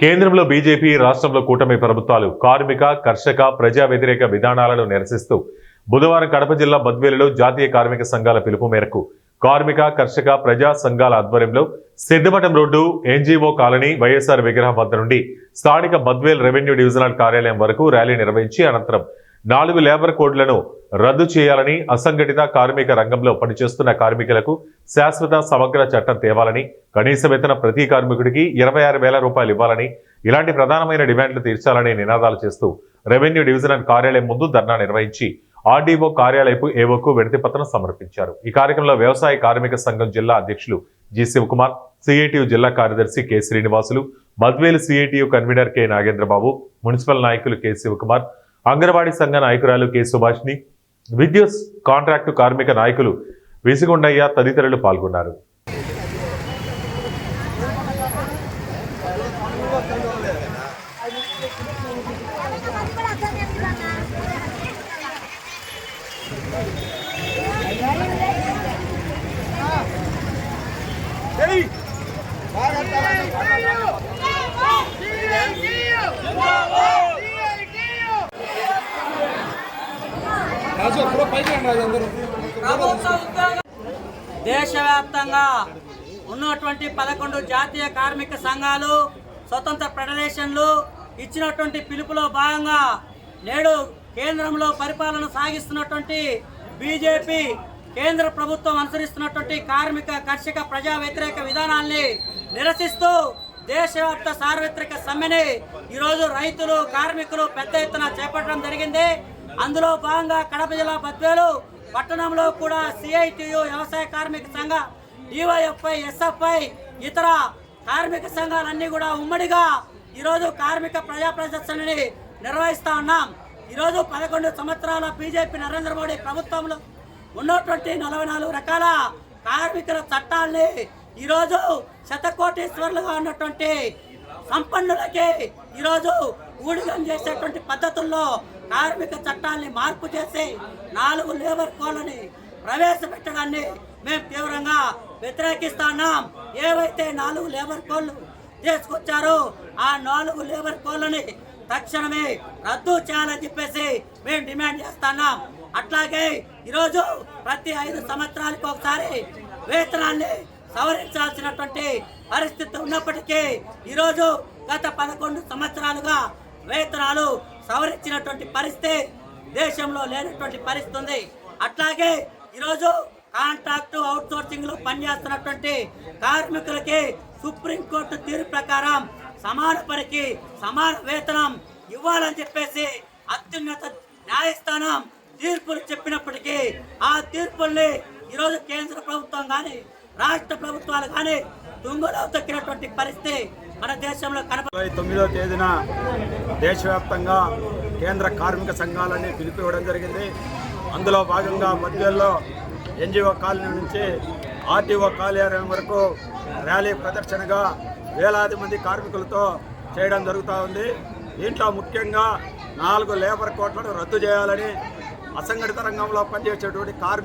కేంద్రంలో బీజేపీ, రాష్ట్రంలో కూటమి ప్రభుత్వాలు కార్మిక, కర్షక, ప్రజా వ్యతిరేక విధానాలను నిరసిస్తూ బుధవారం కడప జిల్లా బద్వేలులో జాతీయ కార్మిక సంఘాల పిలుపు మేరకు కార్మిక, కర్షక, ప్రజా సంఘాల ఆధ్వర్యంలో సిద్ధమఠం రోడ్డు, ఎన్జీఓ కాలనీ, వైఎస్ఆర్ విగ్రహం వద్ద నుండి స్థానిక బద్వేల్ రెవెన్యూ డివిజనల్ కార్యాలయం వరకు ర్యాలీ నిర్వహించి అనంతరం 4 లేబర్ కోడ్లను రద్దు చేయాలని, అసంఘటిత కార్మిక రంగంలో పనిచేస్తున్న కార్మికులకు శాశ్వత సమగ్ర చట్టం తేవాలని, కనీస వేతన ప్రతి కార్మికుడికి 26,000 రూపాయలు ఇవ్వాలని, ఇలాంటి ప్రధానమైన డిమాండ్లు తీర్చాలని నినాదాలు చేస్తూ రెవెన్యూ డివిజనల్ కార్యాలయం ముందు ధర్నా నిర్వహించి ఆర్డీఓ కార్యాలయపు ఏవోకు వినతిపత్రం సమర్పించారు. ఈ కార్యక్రమంలో వ్యవసాయ కార్మిక సంఘం జిల్లా అధ్యక్షులు జి శివకుమార్, సిఐటియు జిల్లా కార్యదర్శి K Srinivasulu, Badvel CITU convener K Nagendra Babu, municipal నాయకులు కె శివకుమార్, అంగన్వాడీ సంఘ నాయకురాలు కె సుభాష్ని, విద్యుత్ కాంట్రాక్టు కార్మిక నాయకులు విసిగొండయ్య తదితరులు పాల్గొన్నారు. దేశవ్యాప్తంగా ఉన్నటువంటి 11 జాతీయ కార్మిక సంఘాలు, స్వతంత్ర ఫెడరేషన్లు ఇచ్చినటువంటి పిలుపులో భాగంగా నేడు కేంద్రంలో పరిపాలన సాగిస్తున్నటువంటి బీజేపీ కేంద్ర ప్రభుత్వం అనుసరిస్తున్నటువంటి కార్మిక, కర్షక, ప్రజా వ్యతిరేక విధానాల్ని నిరసిస్తూ దేశవ్యాప్త సార్వత్రిక సమ్మెని ఈరోజు రైతులు, కార్మికులు పెద్ద ఎత్తున చేపట్టడం జరిగింది. అందులో భాగంగా కడప జిల్లా బద్వేలు పట్టణంలో కూడా సిఐటియు, వ్యవసాయ కార్మిక సంఘ, డివైఎఫ్ఐ, ఎస్ఎఫ్ఐ, ఇతర కార్మిక సంఘాలన్నీ కూడా ఉమ్మడిగా ఈరోజు కార్మిక ప్రజా ప్రదర్శనని నిర్వహిస్తూ ఉన్నాం. ఈరోజు 11 సంవత్సరాల బీజేపీ నరేంద్ర మోడీ ప్రభుత్వంలో ఉన్నటువంటి 44 రకాల కార్మికుల చట్టాలని ఈరోజు శతకోటీశ్వరులుగా ఉన్నటువంటి సంపన్నులకి ఈరోజు ఊడిగం చేసేటువంటి పద్ధతుల్లో కార్మిక చట్టాలని మార్పు చేసి 4 లేబర్ కోడ్లని ప్రవేశపెట్టడాన్ని మేము తీవ్రంగా వ్యతిరేకిస్తున్నాం. ఏవైతే 4 లేబర్ కోడ్లు తీసుకొచ్చారో ఆ 4 లేబర్ కోడ్లని తక్షణమే రద్దు చేయాలని చెప్పేసి మేము డిమాండ్ చేస్తున్నాం. అట్లాగే ఈరోజు ప్రతి 5 సంవత్సరాలకు ఒకసారి వేతనాన్ని సవరించాల్సినటువంటి పరిస్థితి ఉన్నప్పటికీ ఈరోజు గత 11 సంవత్సరాలుగా వేతనాలు సవరించినటువంటి పరిస్థితి దేశంలో లేనటువంటి పరిస్థితి ఉంది. అట్లాగే ఈరోజు కాంట్రాక్టు, అవుట్సోర్సింగ్ లో పనిచేస్తున్నటువంటి కార్మికులకి సుప్రీంకోర్టు తీర్పు ప్రకారం సమాన పనికి సమాన వేతనం ఇవ్వాలని చెప్పేసి అత్యున్నత న్యాయస్థానం తీర్పులు చెప్పినప్పటికీ ఆ తీర్పుల్ని ఈరోజు కేంద్ర ప్రభుత్వం కానీ రాష్ట్ర ప్రభుత్వాలు కానీ తుంగలో తొక్కినటువంటి పరిస్థితి మన దేశంలో కనపడుతుంది. 29వ తేదీన దేశవ్యాప్తంగా కేంద్ర కార్మిక సంఘాలని పిలిపివ్వడం జరిగింది. అందులో భాగంగా బద్వేల్లో ఎన్జీఓ కాలనీ నుంచి ఆర్టీఓ కార్యాలయం వరకు ర్యాలీ ప్రదర్శనగా వేలాది మంది కార్మికులతో చేయడం జరుగుతూ ఉంది. దీంట్లో ముఖ్యంగా 4 లేబర్ కోడ్లను రద్దు చేయాలని, అసంఘటిత రంగంలో పనిచేసేటువంటి కార్మికులు